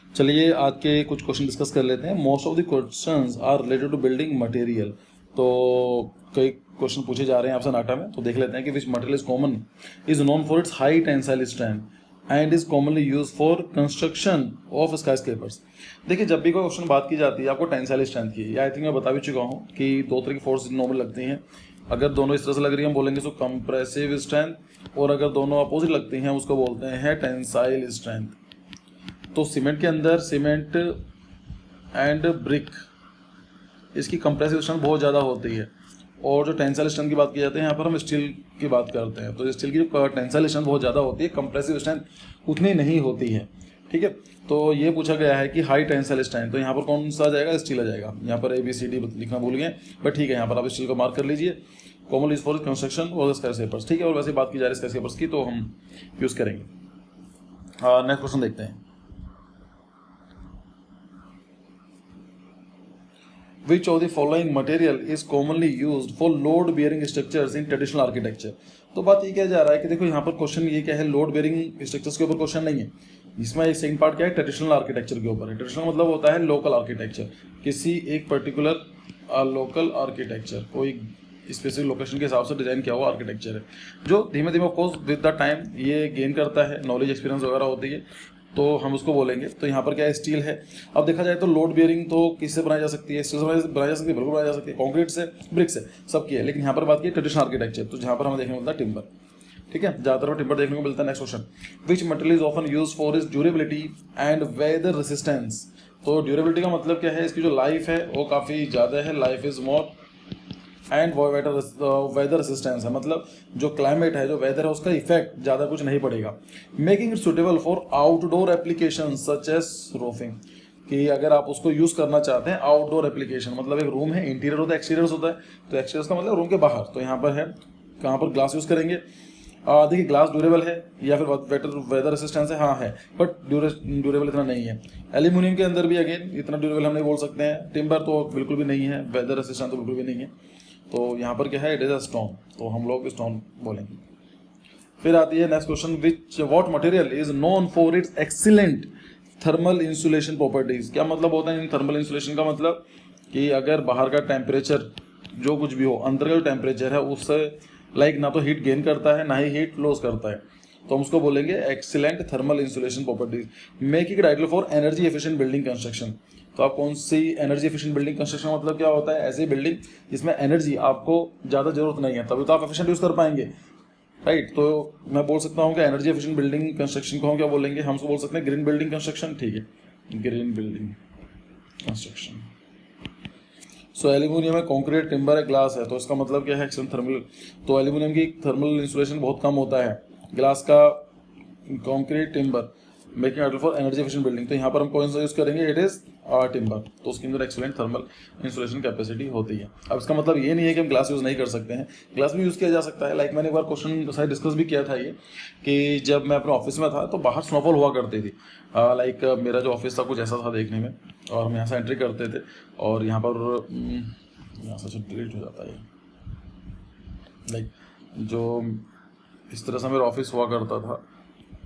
चलिए आज के कुछ क्वेश्चन डिस्कस कर लेते हैं। Most of the questions are related to building material. तो कई क्वेश्चन पूछे जा रहे हैं आपसे नाटा में, तो देख लेते हैं कि which material is common is known for its high tensile strength and is commonly use for construction of skyscrapers. देखिए, जब भी कोई क्वेश्चन बात की जाती है आपको टेंसाइल स्ट्रेंथ की, या आई थिंक मैं बता भी चुका हूँ कि दो तरह की फोर्स नॉर्मल लगती हैं। अगर दोनों इस तरह से लग रही है हम बोलेंगे उसको कंप्रेसिव स्ट्रेंथ, और अगर दोनों अपोजिट लगती हैं उसको बोलते हैं टेंसाइल स्ट्रेंथ। तो सीमेंट के अंदर सीमेंट एंड ब्रिक इसकी कंप्रेसिव स्ट्रेंथ बहुत ज़्यादा होती है, और जो टेंसाइल स्ट्रेंथ की बात की जाती है यहाँ पर हम स्टील की बात करते हैं। तो स्टील की जो टेंसाइल स्ट्रेंथ बहुत ज़्यादा होती है, कंप्रेसिव स्ट्रेंथ उतनी नहीं होती है। ठीक है, तो ये पूछा गया है कि हाई टेंसाइल स्ट्रेंथ, तो यहाँ पर कौन सा आ जाएगा? स्टील आ जाएगा। यहाँ पर ABCD लिखना भूल गए, बट ठीक है, यहाँ पर आप स्टील को मार्क कर लीजिए। कॉमन यूज फॉर कंस्ट्रक्शन और स्काईस्केपर्स। ठीक है, और वैसे बात की जा रही है स्काईस्केपर्स की तो हम यूज़ करेंगे। नेक्स्ट क्वेश्चन देखते हैं। Which of the following material is commonly used for load bearing structures in traditional architecture? तो बात ये क्या जा रहा है कि देखो यहाँ पर क्वेश्चन ये क्या है, लोड बेयरिंग स्ट्रक्चर्स के ऊपर क्वेश्चन नहीं है। इसमें एक सेकंड पार्ट क्या है, ट्रेडिशनल आर्किटेक्चर के ऊपर है। ट्रेडिशनल मतलब होता है लोकल आर्किटेक्चर, किसी एक पर्टिकुलर लोकल आर्किटेक्चर, कोई स्पेसिफिक लोकेशन के हिसाब से डिजाइन किया हुआ आर्किटेक्चर है, जो धीमे धीमे ऑफकोर्स विद द टाइम ये गेन करता है, नॉलेज एक्सपीरियंस वगैरह होती है, तो हम उसको बोलेंगे। तो यहाँ पर क्या है, स्टील है। अब देखा जाए तो लोड बियरिंग तो किससे बनाई जा सकती है? स्टील से बनाई जा सकती है, बिल्कुल बनाई जा सकती है, कंक्रीट से, ब्रिक से, सबकी है। लेकिन यहाँ पर बात की ट्रेडिशनल आर्किटेक्चर, तो जहाँ पर हमें देखने को मिलता है टिम्बर। ठीक है, ज़्यादातर टिम्बर देखने को मिलता है। Next question, which material is often use for is durability and weather resistance. तो ड्यूरेबिलिटी का मतलब क्या है, इसकी जो लाइफ है वो काफ़ी ज़्यादा है, life is more, and weather resistance है, मतलब जो क्लाइमेट है, जो वेदर है, उसका इफेक्ट ज़्यादा कुछ नहीं पड़ेगा। Making it suitable for outdoor application such as roofing, कि अगर आप उसको यूज़ करना चाहते हैं आउटडोर एप्लीकेशन, मतलब एक रूम है, इंटीरियर होता है, एक्सटीरियर होता है, तो एक्सटीरियर का मतलब रूम के बाहर, तो यहाँ पर है कहाँ पर ग्लास यूज़ करेंगे। देखिए, ग्लास ड्यूरेबल है या फिर वेदर रेसिस्टेंस है, हाँ है, बट ड्यूरेबल इतना नहीं है। एल्यूमिनियम के अंदर भी अगेन इतना ड्यूरेबल हम नहीं बोल सकते हैं। टिम्बर तो बिल्कुल भी नहीं है, वेदर रेसिस्टेंस तो बिल्कुल भी नहीं है। तो यहाँ पर क्या है, इट इज अ स्टोन, तो हम लोग स्टोन बोलेंगे। फिर आती है next question, which what material is known for its excellent thermal insulation properties. क्या मतलब होता है इन थर्मल इंसुलेशन का? मतलब कि अगर बाहर का टेम्परेचर जो कुछ भी हो, अंदर का जो टेम्परेचर है उससे लाइक ना तो हीट गेन करता है ना ही हीट लॉस करता है, तो हम उसको बोलेंगे excellent thermal insulation properties. Make it ideal for energy efficient building construction. तो आप कौन सी एनर्जी एफिशिएंट बिल्डिंग कंस्ट्रक्शन मतलब क्या होता है? ऐसी बिल्डिंग जिसमें एनर्जी आपको ज़्यादा जरूरत नहीं है, तभी तो आप एफिशिएंट यूज़ कर पाएंगे, राइट। तो मैं बोल सकता हूँ कि एनर्जी एफिशिएंट बिल्डिंग कंस्ट्रक्शन को हम क्या बोलेंगे? हम उसको बोल सकते हैं ग्रीन बिल्डिंग कंस्ट्रक्शन। ठीक है, green building construction. So aluminium है, कॉन्क्रीट, टिम्बर है, ग्लास है, तो इसका मतलब क्या है? Excellent thermal. तो एल्यूमिनियम की थर्मल इंसुलेशन बहुत कम होता है, ग्लास का, concrete, timber, making ideal for energy efficient building. तो यहाँ पर हम कौन सा यूज़ करेंगे? इट इज टिम्बर, तो उसके अंदर एक्सीलेंट थर्मल इंसुलेशन कैपेसिटी होती है। अब इसका मतलब ये नहीं है कि हम ग्लास यूज़ नहीं कर सकते हैं, ग्लास भी यूज़ किया जा सकता है। लाइक मैंने एक बार क्वेश्चन शायद डिस्कस भी किया था ये, कि जब मैं अपने ऑफिस में था तो बाहर स्नोफॉल हुआ करती थी। लाइक मेरा जो ऑफिस था कुछ ऐसा था देखने में, और हम यहाँ से एंट्री करते थे, और यहाँ पर यहाँ से डिलीट हो जाता है, लाइक जो इस तरह से मेरा ऑफिस हुआ करता था,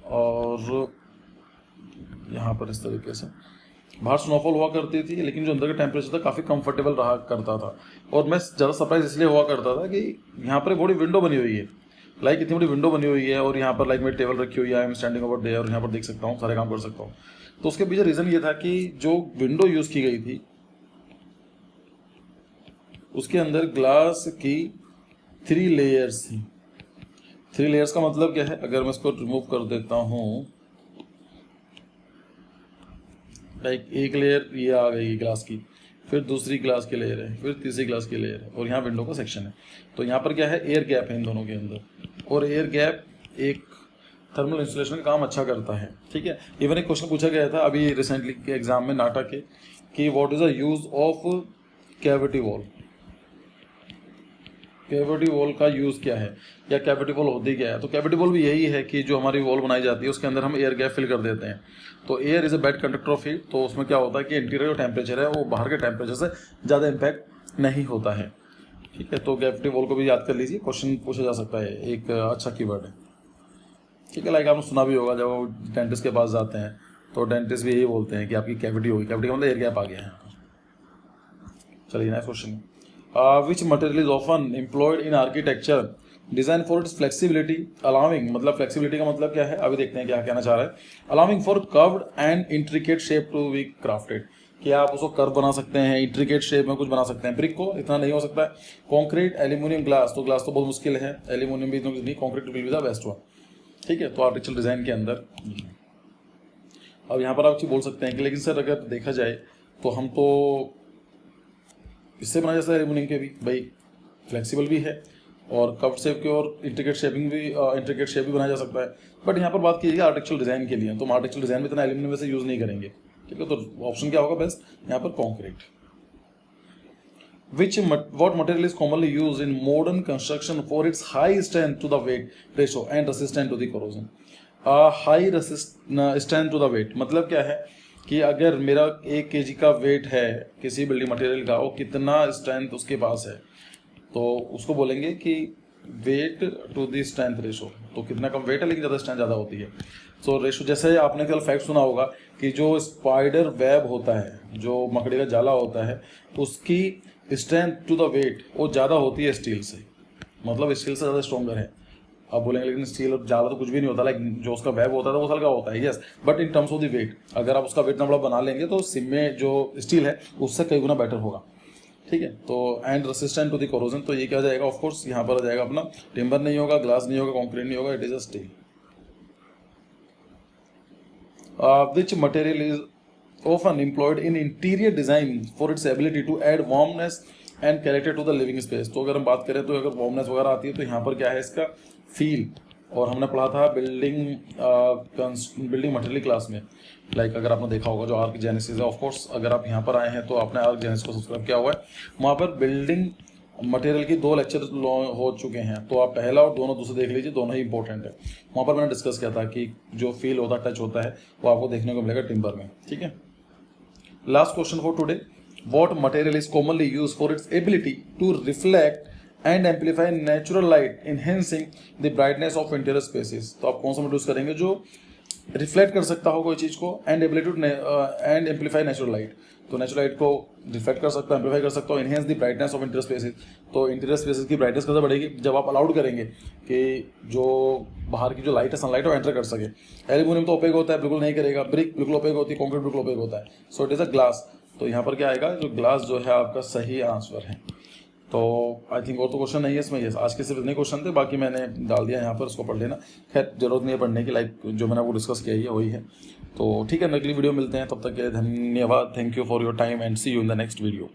और यहाँ पर इस तरीके से बाहर स्नोफॉल हुआ करती थी, लेकिन जो अंदर का टेम्परेचर था काफ़ी कंफर्टेबल रहा करता था। और मैं ज़्यादा सरप्राइज इसलिए हुआ करता था कि यहाँ पर एक बड़ी विंडो बनी हुई है, लाइक इतनी बड़ी विंडो बनी हुई है, और यहाँ पर लाइक मेरी टेबल रखी हुई है, I am standing over there, और यहाँ पर देख सकता हूँ, सारे काम कर सकता हूँ। तो उसके पीछे रीज़न ये था कि जो विंडो यूज़ की गई थी उसके अंदर ग्लास की 3 लेयर्स थी। 3 लेयर्स का मतलब क्या है? अगर मैं इसको रिमूव कर देता हूँ, लाइक एक लेयर ये आ गई ग्लास की, फिर दूसरी ग्लास की लेयर है, फिर तीसरी ग्लास की लेयर है, और यहाँ विंडो का सेक्शन है। तो यहाँ पर क्या है, एयर गैप है इन दोनों के अंदर, और एयर गैप एक थर्मल इंसुलेशन का काम अच्छा करता है। ठीक है, इवन एक क्वेश्चन पूछा गया था अभी रिसेंटली के एग्जाम में नाटा के, कि what is the use of cavity wall. Cavity wall का यूज़ क्या है, या कैविटी वॉल होती क्या है? तो कैविटी वॉल भी यही है कि जो हमारी वॉल बनाई जाती है उसके अंदर हम एयर गैप फिल कर देते हैं। तो air is a bad conductor of heat, तो उसमें क्या होता है कि इंटीरियर जो टेम्परेचर है वो बाहर के टेम्परेचर से ज़्यादा इम्पैक्ट नहीं होता है। ठीक है, तो कैविटी वॉल को भी याद कर लीजिए, क्वेश्चन पूछा जा सकता है, एक अच्छा कीवर्ड है। ठीक है, लाइक आपने सुना भी होगा जब वो डेंटिस्ट के पास जाते हैं तो डेंटिस्ट भी यही बोलते हैं कि आपकी कैविटी होगी, कैविटी का मतलब एयर गैप आ गया है। चलिए next question, which material is often employed in architecture design for its flexibility allowing, मतलब फ्लेक्सिबिलिटी का मतलब क्या है, अभी देखते हैं क्या कहना चाह रहा है। Allowing for curved and intricate shape to be crafted, कि आप उसको कर्व बना सकते हैं, इंट्रिकेट शेप में कुछ बना सकते हैं। ब्रिक को इतना नहीं हो सकता है। कॉन्क्रीट, एल्यूमिनियम, ग्लास, तो ग्लास तो बहुत मुश्किल है, एल्यूमिनियम भी नहीं, concrete will be the best one. ठीक है, तो आर्टिफिशियल डिजाइन के अंदर अब यहाँ पर आप बोल सकते हैं कि लेकिन सर अगर देखा जाए तो हम तो इससे बना जाता है एल्यूमिनियम के भी, भाई फ्लेक्सिबल भी है और कर्व शेप के और इंट्रिकेट शेपिंग भी, इंट्रिकेट शेप भी बनाया जा सकता है। बट यहाँ पर बात कीजिएगा आर्टिफिशियल डिजाइन के लिए, तो हम आर्टिफिशियल डिजाइन में इतना एल्यूमिनियम वैसे यूज नहीं करेंगे। ठीक है, तो ऑप्शन क्या होगा बेस्ट यहाँ पर, concrete. What material is commonly used in modern construction for its high strength to the weight ratio and resistant to the corrosion? High strength to the weight मतलब क्या है कि अगर मेरा 1 kg का वेट है किसी बिल्डिंग मटेरियल का, वो कितना स्ट्रेंथ उसके पास है, तो उसको बोलेंगे कि weight to the strength ratio. तो कितना कम वेट है लेकिन ज़्यादा स्ट्रेंथ ज़्यादा होती है। सो रेशो, जैसे आपने कल फैक्ट सुना होगा कि जो स्पाइडर वेब होता है, जो मकड़ी का जाला होता है, उसकी स्ट्रेंथ टू द वेट वो ज़्यादा होती है स्टील से, मतलब स्टील से ज़्यादा स्ट्रॉन्गर है। आप बोलेंगे लेकिन स्टील और ज़्यादा तो कुछ भी नहीं होता, लाइक जो उसका वेब होता है तो वो हल्का होता है, yes, but in terms of the weight अगर आप उसका वेट ना बड़ा बना लेंगे तो सिमेंट जो स्टील है उससे कई गुना बेटर होगा। ठीक है, तो and resistant to the corrosion, तो ये क्या हो जाएगा, ऑफ कोर्स यहाँ पर आ जाएगा अपना टिम्बर नहीं होगा, ग्लास नहीं होगा, कॉन्क्रीट नहीं होगा, it is a steel. Which material is often employed in interior design for its ability to add warmness and character to the living space? तो अगर हम बात करें तो अगर वार्मनेस वगैरह आती है तो यहाँ पर क्या है इसका फील, और हमने पढ़ा था बिल्डिंग मटेरियल क्लास में, लाइक अगर आपने देखा होगा जो आर्क जेनेसिस है, ऑफ कोर्स अगर आप यहाँ पर आए हैं तो आपने आर्क जेनेसिस को सब्सक्राइब किया हुआ है, वहाँ पर बिल्डिंग मटेरियल की 2 लेक्चर हो चुके हैं, तो आप पहला और दोनों दूसरे देख लीजिए, दोनों ही इंपॉर्टेंट है। वहाँ पर मैंने डिस्कस किया था कि जो फील होता है, टच होता है, वो आपको देखने को मिलेगा टिम्बर में। ठीक है, last question for today, what material is commonly used for its ability to reflect and amplify natural light enhancing the brightness of interior spaces? तो आप कौन सा मटेरियल यूज करेंगे जो रिफ्लेक्ट कर सकता हो कोई चीज़ को and ability and amplify natural light, तो नेचुरल लाइट को रिफ्लेक्ट कर सकता है, एम्पलीफाई कर सकता हो, enhance the brightness of interior spaces. तो इंटीरियर स्पेसेस की ब्राइटनेस कैसे बढ़ेगी, जब आप अलाउड करेंगे कि जो बाहर की जो लाइट है, सनलाइट वो एंटर कर सके। एल्यूमिनियम तो ओपेक होता है, बिल्कुल नहीं करेगा, ब्रिक बिल्कुल ओपेक होती है, कॉन्क्रीट बिल्कुल ओपेक होता है, so it is a glass. तो यहाँ पर क्या आएगा, जो ग्लास जो है आपका सही आंसर है। तो आई थिंक और तो क्वेश्चन नहीं है इसमें, यस, आज के सिर्फ इतने क्वेश्चन थे, बाकी मैंने डाल दिया यहाँ पर, उसको पढ़ लेना। खैर जरूरत नहीं है पढ़ने की, लाइक जो मैंने आपको डिस्कस किया है वही है। तो ठीक है, अगली वीडियो मिलते हैं, तब तक के लिए धन्यवाद, thank you for your time and see you in the next video.